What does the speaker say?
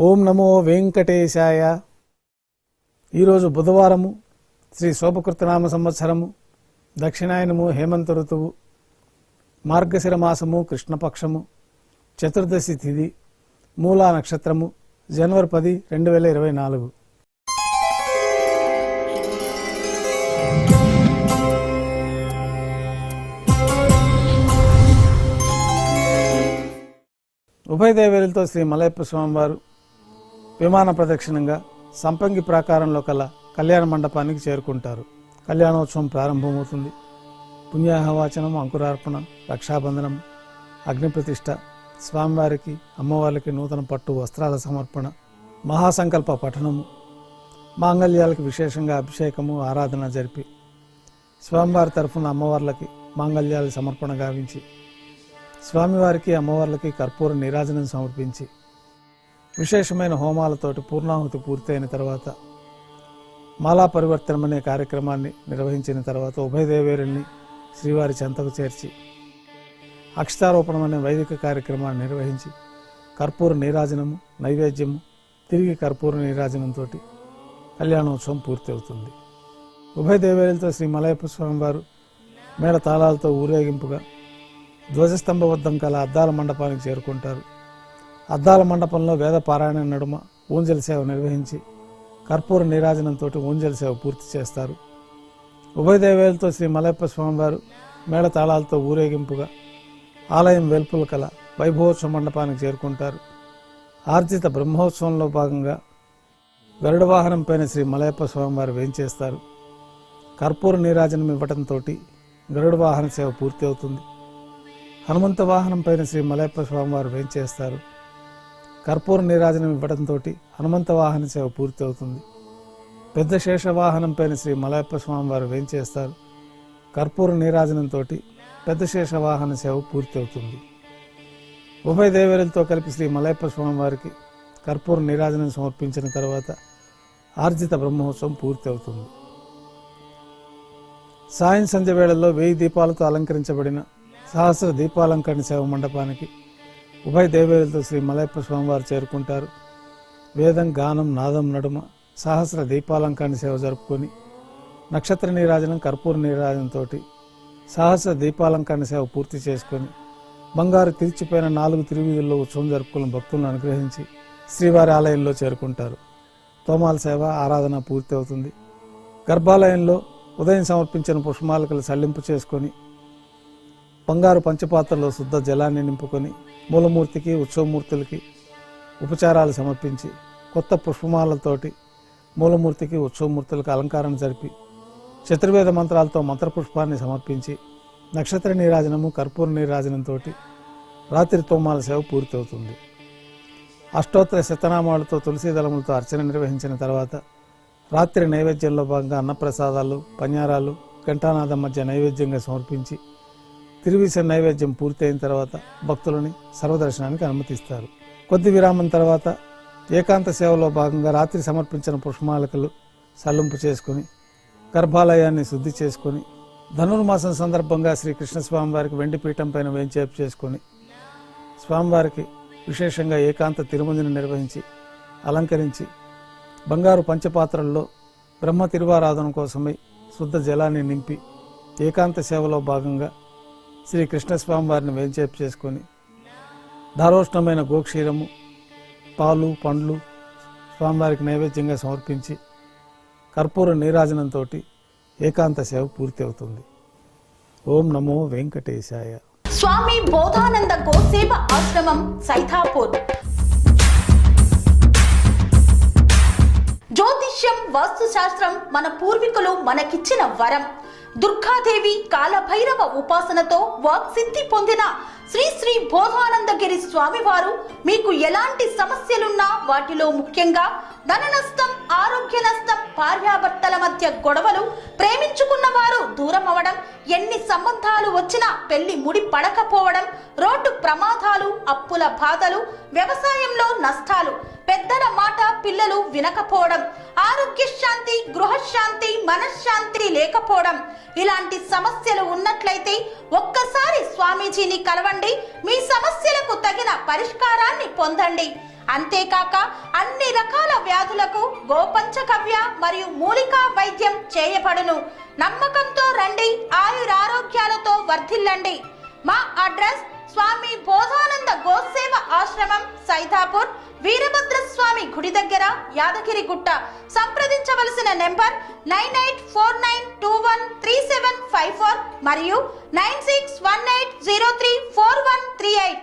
ఓం నమో వెంకటేశాయ. ఈరోజు బుధవారము, శ్రీ శోభకృతనామ సంవత్సరము, దక్షిణాయనము, హేమంత ఋతువు, మార్గశిర మాసము, కృష్ణపక్షము, చతుర్దశి తిథి, మూలా నక్షత్రము, జనవరి 10, 2024. ఉభయ దేవేరులతో శ్రీ మలయప్ప స్వామివారు విమాన ప్రదక్షిణంగా సంపంగి ప్రాకారంలో కల కళ్యాణ మండపానికి చేరుకుంటారు. కళ్యాణోత్సవం ప్రారంభమవుతుంది. పుణ్యాహవాచనం, అంకురార్పణ, రక్షాబంధనం, అగ్నిప్రతిష్ఠ, స్వామివారికి అమ్మవారికి నూతన పట్టు వస్త్రాల సమర్పణ, మహాసంకల్ప పఠనము, మాంగళ్యాలకు విశేషంగా అభిషేకము, ఆరాధన జరిపి స్వామివారి తరఫున అమ్మవార్లకి మాంగళ్యాలు సమర్పణ గావించి స్వామివారికి అమ్మవార్లకి కర్పూర నీరాజనం సమర్పించి విశేషమైన హోమాలతోటి పూర్ణాహుతి పూర్తయిన తర్వాత మాలా పరివర్తనం అనే కార్యక్రమాన్ని నిర్వహించిన తర్వాత ఉభయ దేవేరుల్ని శ్రీవారి చెంతకు చేర్చి అక్షతారోపణం అనే వైదిక కార్యక్రమాన్ని నిర్వహించి కర్పూర నీరాజనము, నైవేద్యము, తిరిగి కర్పూర నీరాజనంతో కళ్యాణోత్సవం పూర్తి అవుతుంది. ఉభయ దేవేరులతో శ్రీ మలయప్ప స్వామివారు మేళ తాళాలతో ఊరేగింపుగా ధ్వజస్తంభబద్ధం కల అద్దాల మండపానికి చేరుకుంటారు. అద్దాల మండపంలో వేద పారాయణ నడుమ ఊంజల సేవ నిర్వహించి కర్పూర నీరాజనంతో ఊంజల సేవ పూర్తి చేస్తారు. ఉభయ దేవేలతో శ్రీ మలయప్ప స్వామివారు మేళ తాళాలతో ఊరేగింపుగా ఆలయం వెలుపుల కల వైభవోత్సవ మండపానికి చేరుకుంటారు. ఆర్జిత బ్రహ్మోత్సవంలో భాగంగా గరుడ వాహనం పైన శ్రీ మలయప్ప స్వామివారు వేంచేస్తారు. కర్పూర నీరాజనం ఇవ్వడంతో గరుడ వాహన సేవ పూర్తి అవుతుంది. హనుమంత వాహనం పైన శ్రీ మలయప్ప స్వామివారు వేంచేస్తారు. కర్పూర నీరాజనం ఇవ్వడంతో హనుమంత వాహన సేవ పూర్తి అవుతుంది. పెద్ద శేష వాహనం పైన శ్రీ మలయప్ప స్వామివారు వేంచేస్తారు. కర్పూర నీరాజనంతో పెద్ద శేష వాహన సేవ పూర్తి అవుతుంది. ఉభయ దేవేరులతో కలిపి శ్రీ మలయప్ప స్వామివారికి కర్పూర నీరాజనం సమర్పించిన తర్వాత ఆర్జిత బ్రహ్మోత్సవం పూర్తి అవుతుంది. సాయం సంధ్య వేళల్లో 1000 దీపాలతో అలంకరించబడిన సహస్ర దీపాలంకరణ సేవ మండపానికి ఉభయ దేవేరులతో శ్రీ మలయప్ప స్వామివారు చేరుకుంటారు. వేదం, గానం, నాదం నడుమ సహస్ర దీపాలంకరణ సేవ జరుపుకొని నక్షత్ర నీరాజనం, కర్పూర నీరాజనంతో సహస్ర దీపాలంకరణ సేవ పూర్తి చేసుకొని బంగారు తిరిచిపోయిన 4 తిరువీధుల్లో ఉత్సవం జరుపుకున్న భక్తులను అనుగ్రహించి శ్రీవారి ఆలయంలో చేరుకుంటారు. తోమాల సేవ, ఆరాధన పూర్తి అవుతుంది. గర్భాలయంలో ఉదయం సమర్పించిన పుష్పమాలికలు సల్లింపు చేసుకొని బంగారు పంచపాత్రలో శుద్ధ జలాన్ని నింపుకొని మూలమూర్తికి, ఉత్సవమూర్తులకి ఉపచారాలు సమర్పించి కొత్త పుష్పమాలతోటి మూలమూర్తికి, ఉత్సవమూర్తులకు అలంకారణ జరిపి చతుర్వేద మంత్రాలతో మంత్రపుష్పాన్ని సమర్పించి నక్షత్ర నీరాజనము, కర్పూర నీరాజనంతో రాత్రి తోమాల సేవ పూర్తి అవుతుంది. అష్టోత్తర శతనామాలతో తులసీ దళములతో అర్చన నిర్వహించిన తర్వాత రాత్రి నైవేద్యంలో భాగంగా అన్నప్రసాదాలు, పన్యారాలు ఘంటానాదం మధ్య నైవేద్యంగా సమర్పించి తిరువిస నైవేద్యం పూర్తయిన తర్వాత భక్తులని సర్వదర్శనానికి అనుమతిస్తారు. కొద్ది విరామం తర్వాత ఏకాంత సేవలో భాగంగా రాత్రి సమర్పించిన పుష్పమాలికలు సల్లింపు చేసుకుని గర్భాలయాన్ని శుద్ధి చేసుకుని ధనుర్మాసం సందర్భంగా శ్రీ కృష్ణస్వామి వారికి వెండి పీఠం పైన వేంచేపు చేసుకొని స్వామివారికి విశేషంగా ఏకాంత తిరుమంజన నిర్వహించి అలంకరించి బంగారు పంచపాత్రల్లో బ్రహ్మ తిరువారాధన కోసమై శుద్ధ జలాన్ని నింపి ఏకాంత సేవలో భాగంగా శ్రీ కృష్ణస్వామి వారిని వేంచేపు చేసుకొని ధారోష్ణమైన గోక్షీరము, పాలు, పండ్లు స్వామివారికి నైవేద్యంగా సమర్పించి కర్పూర నీరాజనంతో ఏకాంత సేవ పూర్తి అవుతుంది. ఓం నమో వెంకటేశాయ. స్వామి బోధానంద గోసేవ ఆశ్రమం, సైథాపూర్. జ్యోతిష్యం, వాస్తుశాస్త్రం మన పూర్వీకులు మనకిచ్చిన వరం. దుర్గాదేవి, కాలభైరవ ఉపాసనతో వాక్సిద్ధి పొందిన శ్రీ శ్రీ బోధానందగిరి స్వామివారు మీకు ఎలాంటి సమస్యలున్నా, వాటిలో ముఖ్యంగా ధన నష్టం, ఆరోగ్య నష్టం, భార్యాభర్తల మధ్య గొడవలు, ప్రేమించుకున్న వారు దూరం అవడం, ఎన్ని సంబంధాలు వచ్చినా పెళ్లి ముడి పడకపోవడం, రోడ్డు ప్రమాదాలు, అప్పుల బాధలు, వ్యవసాయంలో నష్టాలు, పెద్దల మాట పిల్లలు వినకపోవడం, ఆరోగ్య శాంతి, గృహశాంతి, మనశ్శాంతి లేకపోవడం, ఇలాంటి సమస్యలు ఉన్నట్లయితే ఒక్కసారి స్వామీజీని కలవండి. మీ సమస్యలకు తగిన పరిష్కారాన్ని పొందండి. అంతేకాక అన్ని రకాల వ్యాధులకు గోపంచకవ్య మరియు మూలికా వైద్యం చేయబడును. నమ్మకంతో రండి, ఆయురారోగ్యాలతో వర్ధిల్లండి. మా అడ్రస్ స్వామి బోధానంద గోసేవ ఆశ్రమం, సైదాపూర్, వీరభద్రస్వామి గుడి దగ్గర, యాదగిరిగుట్ట. సంప్రదించవలసిన నెంబర్ 9849213754 మరియు 9618034138.